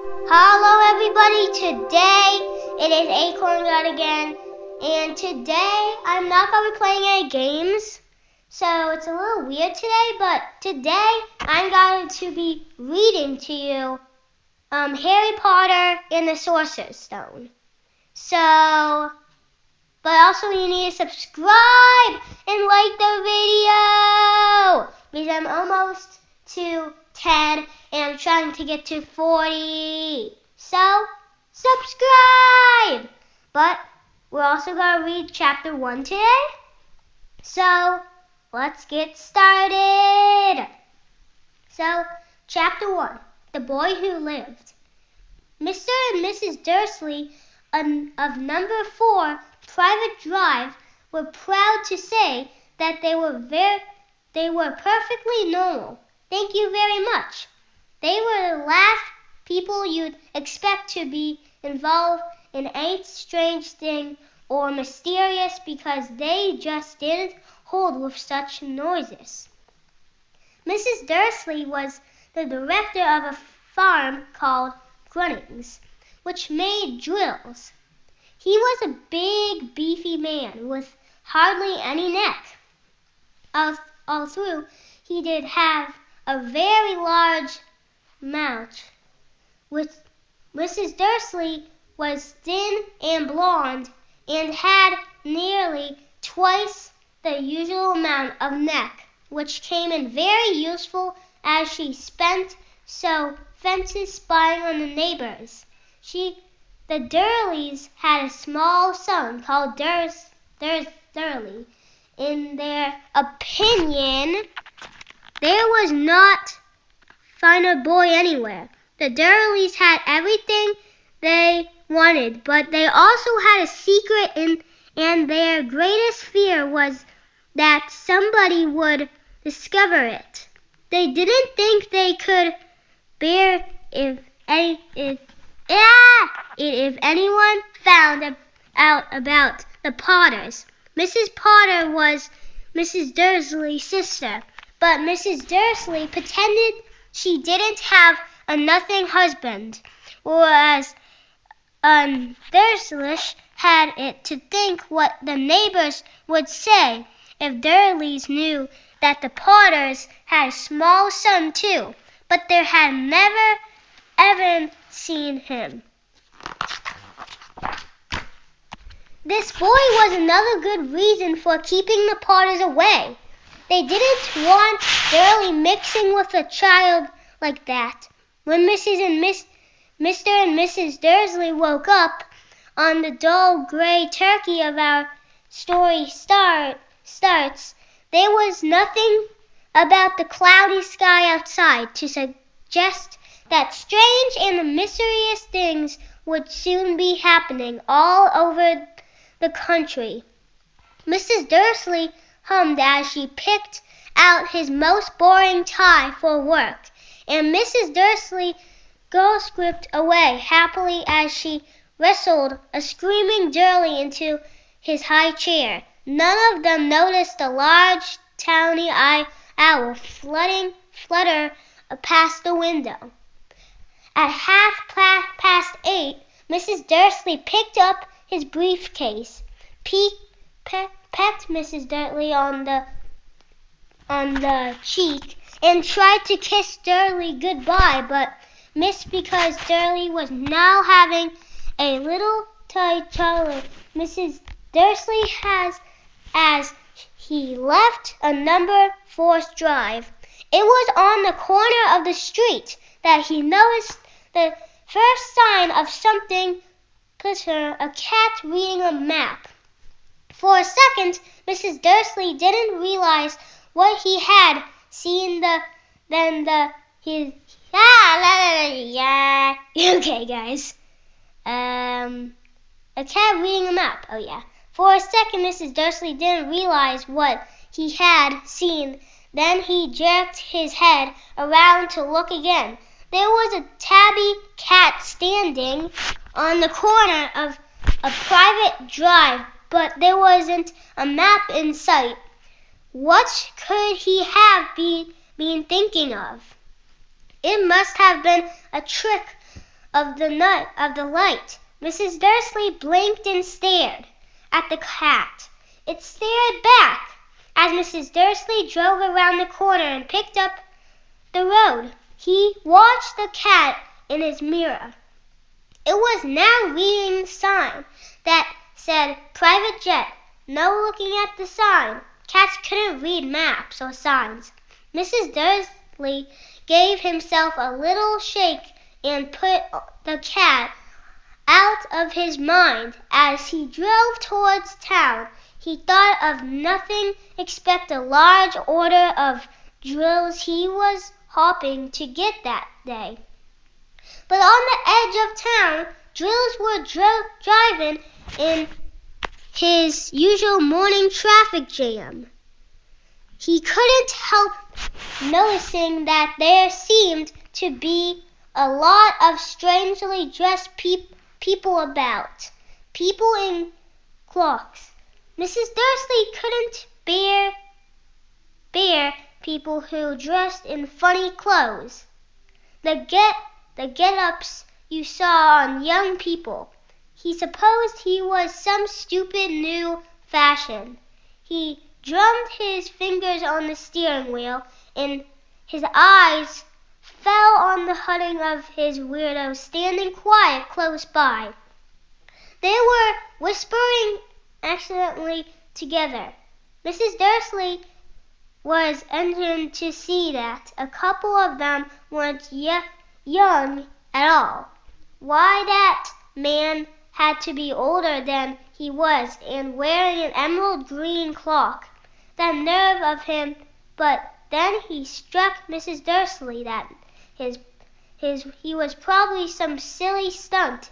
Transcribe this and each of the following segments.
Hello everybody, today it is Acorn God again, and today I'm not going to be playing any games, so it's a little weird today, but today I'm going to be reading to you Harry Potter and the Sorcerer's Stone. But also you need to subscribe and like the video, because I'm almost to 10 and I'm trying to get to 40. So, subscribe! But we're also going to read chapter 1 today. So, let's get started. So, chapter 1, The Boy Who Lived. Mr. and Mrs. Dursley of number 4 Private Drive were proud to say that they were perfectly normal. Thank you very much. They were the last people you'd expect to be involved in any strange thing or mysterious, because they just didn't hold with such noises. Mrs. Dursley was the director of a farm called Grunnings, which made drills. He was a big, beefy man with hardly any neck. All through, he did have a very large mouth. Mrs. Dursley was thin and blonde and had nearly twice the usual amount of neck, which came in very useful as she spent fences spying on the neighbors. The Durleys had a small son called Durley. In their opinion, there was not finer boy anywhere. The Durleys had everything they wanted, but they also had a secret, and their greatest fear was that somebody would discover it. They didn't think they could bear if anyone found out about the Potters. Mrs. Potter was Mrs. Dursley's sister, but Mrs. Dursley pretended she didn't have a nothing husband, whereas Dursley had it to think what the neighbors would say if Durleys knew that the Potters had a small son too, but they had never ever seen him. This boy was another good reason for keeping the Potters away. They didn't want Durley mixing with a child like that. When Mr. and Mrs. Dursley woke up on the dull gray turkey of our story starts, there was nothing about the cloudy sky outside to suggest that strange and mysterious things would soon be happening all over the country. Mrs. Dursley hummed as she picked out his most boring tie for work, and Mrs. Dursley gossiped away happily as she wrestled a screaming Durley into his high chair. None of them noticed the large tawny owl flutter past the window. At 8:30, Mrs. Dursley picked up his briefcase, pecked Mrs. Dursley on the cheek, and tried to kiss Durley goodbye, but missed because Durley was now having a little tight chocolate Mrs. Dursley as he left a number 4 drive. It was on the corner of the street that he noticed the first sign of something, a cat reading a map. For a second, Mrs. Dursley didn't realize what he had seen. Okay, guys. A cat reading a map. Oh yeah. For a second, Mrs. Dursley didn't realize what he had seen. Then he jerked his head around to look again. There was a tabby cat standing on the corner of a private drive, but there wasn't a map in sight. What could he have been thinking of? It must have been a trick of the light. Mrs. Dursley blinked and stared at the cat. It stared back as Mrs. Dursley drove around the corner and picked up the road. He watched the cat in his mirror. It was now reading the sign that said private jet. No looking at the sign. Cats couldn't read maps or signs. Mrs. Dursley gave himself a little shake and put the cat out of his mind. As he drove towards town, he thought of nothing except a large order of drills he was hoping to get that day. But on the edge of town, drills were driving in his usual morning traffic jam. He couldn't help noticing that there seemed to be a lot of strangely dressed people about, people in cloaks. Mrs. Dursley couldn't bear people who dressed in funny clothes. The get-ups you saw on young people. He supposed he was some stupid new fashion. He drummed his fingers on the steering wheel, and his eyes fell on the hunting of his weirdo standing quiet close by. They were whispering accidentally together. Mrs. Dursley was entertained to see that a couple of them weren't young at all. Why, that man had to be older than he was and wearing an emerald green cloak. The nerve of him! But then he struck Mrs. Dursley that he was probably some silly stunt.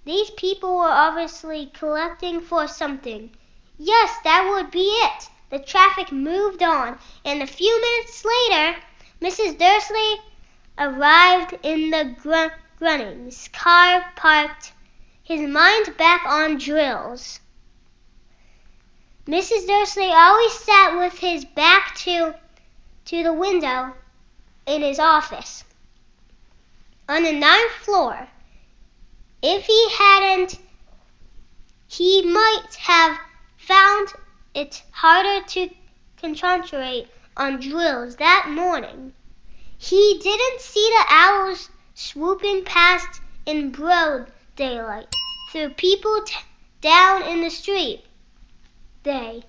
These people were obviously collecting for something. Yes, that would be it. The traffic moved on, and a few minutes later, Mrs. Dursley arrived in the Grunnings' car parked, his mind back on drills. Mrs. Dursley always sat with his back to the window in his office on the 9th floor. If he hadn't, he might have found it harder to concentrate on drills that morning. He didn't see the owls swooping past in broad daylight through people down in the street. They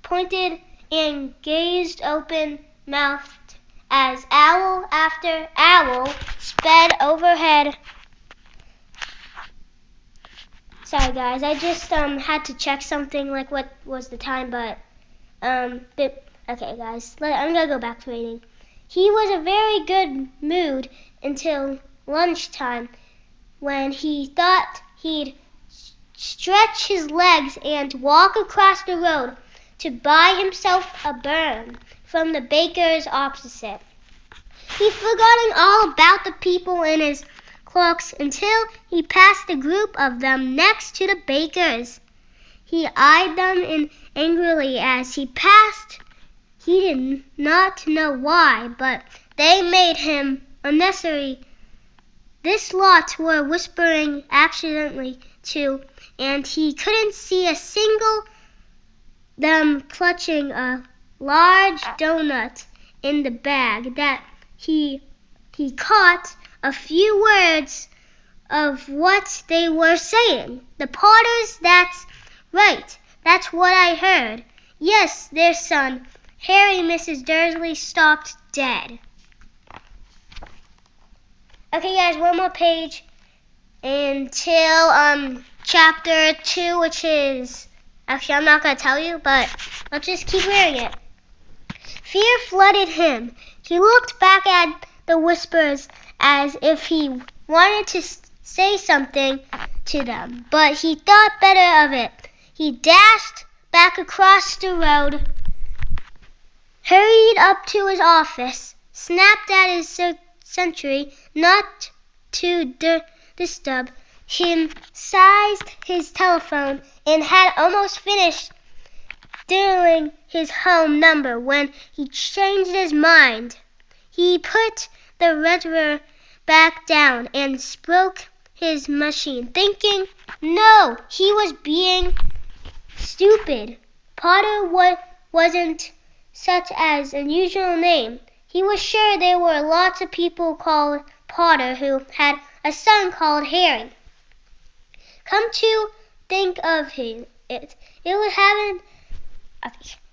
pointed and gazed open-mouthed as owl after owl sped overhead. Sorry guys, I just had to check something, like what was the time, but okay guys, I'm gonna go back to reading. He was in a very good mood until lunchtime, when he thought he'd stretch his legs and walk across the road to buy himself a bun from the baker's opposite. He'd forgotten all about the people in his cloaks until he passed the group of them next to the baker's. He eyed them angrily as he passed. He did not know why, but they made him unnecessary. This lot were whispering accidentally too, and he couldn't see a single them clutching a large doughnut in the bag that he caught a few words of what they were saying. The Potters, that's right, that's what I heard. Yes, their son, Harry. Mrs. Dursley stopped dead. Okay guys, one more page until chapter 2, which is, actually I'm not going to tell you, but let's just keep reading it. Fear flooded him. He looked back at the whispers as if he wanted to say something to them, but he thought better of it. He dashed back across the road, hurried up to his office, snapped at his secretary not to disturb him, seized his telephone, and had almost finished dialing his home number when he changed his mind. He put the receiver back down and broke his machine, thinking, no, he was being stupid. Potter wasn't such as unusual name. He was sure there were lots of people called Potter who had a son called Harry. Come to think of it was having.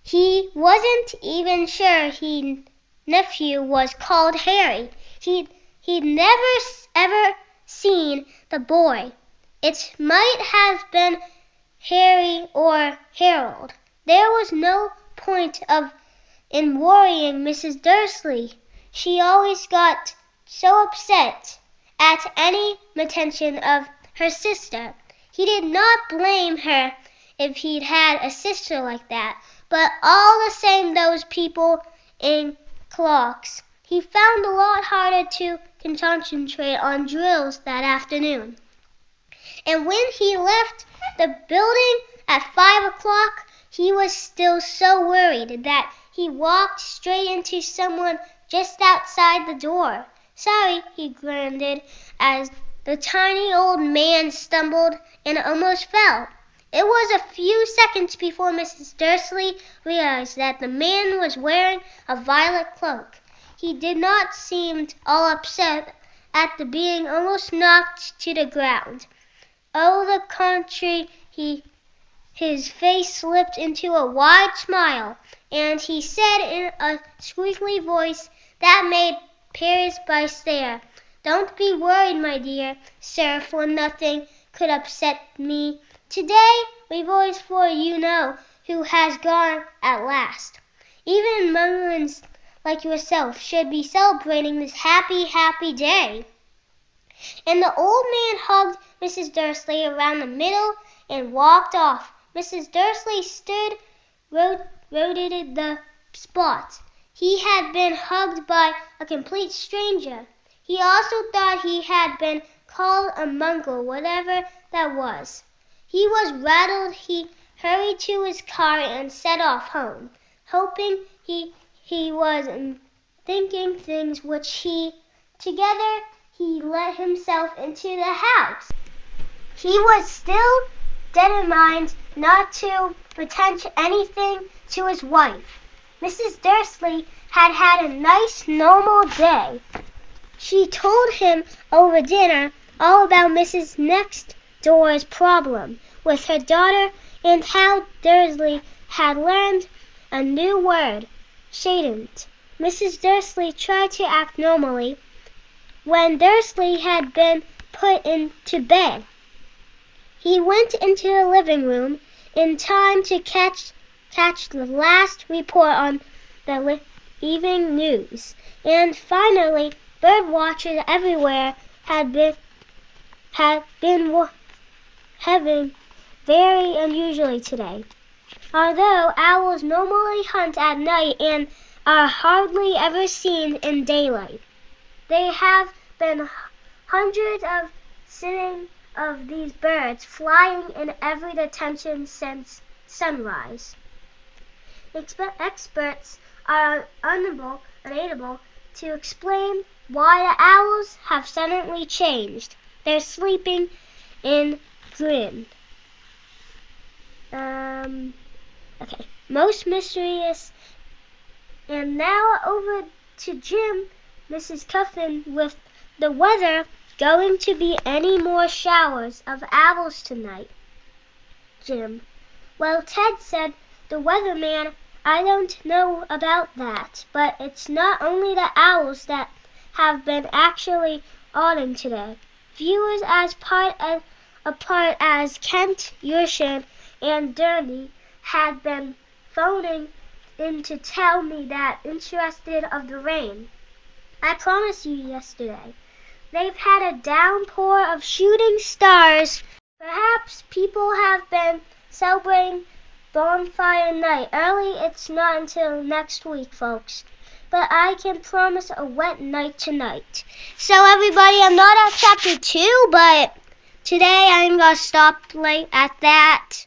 He wasn't even sure his nephew was called Harry. He'd never ever seen the boy. It might have been Harry or Harold. There was no point in worrying Mrs. Dursley. She always got so upset at any mention of her sister. He did not blame her if he'd had a sister like that, but all the same, those people in clocks. He found a lot harder to concentrate on drills that afternoon. And when he left the building at 5 o'clock, he was still so worried that he walked straight into someone just outside the door. Sorry, he grunted as the tiny old man stumbled and almost fell. It was a few seconds before Mrs. Dursley realized that the man was wearing a violet cloak. He did not seem all upset at the being almost knocked to the ground. Oh, the contrary, his face slipped into a wide smile, and he said in a squeaky voice that made passers-by stare, "Don't be worried, my dear sir, for nothing could upset me. Today we've always for you know who has gone at last. Even Mullins like yourself should be celebrating this happy, happy day." And the old man hugged Mrs. Dursley around the middle and walked off. Mrs. Dursley stood rotated the spot. He had been hugged by a complete stranger. He also thought he had been called a mongrel, whatever that was. He was rattled. He hurried to his car and set off home, hoping he was thinking things which together he let himself into the house. He was still determined not to pretend anything to his wife. Mrs. Dursley had had a nice, normal day. She told him over dinner all about Mrs. Next Door's problem with her daughter and how Dursley had learned a new word, shadn't. Mrs. Dursley tried to act normally when Dursley had been put into bed. He went into the living room in time to catch the last report on the evening news, and finally bird watchers everywhere had been having very unusually today. Although owls normally hunt at night and are hardly ever seen in daylight, there have been hundreds of sightings of these birds flying in every direction since sunrise. Experts are unable to explain why the owls have suddenly changed their sleeping in grin. Most mysterious. And now over to Jim, Mrs. Cuffin, with the weather going to be any more showers of owls tonight. Jim: Well, Ted said, the weatherman, I don't know about that, but it's not only the owls that have been actually autumn today. Viewers apart as Kent, Yersham, and Derny had been phoning in to tell me that interested of the rain. I promised you yesterday. They've had a downpour of shooting stars. Perhaps people have been celebrating bonfire night early. It's not until next week, folks. But I can promise a wet night tonight. So everybody, I'm not at chapter 2, but today I'm going to stop late at that.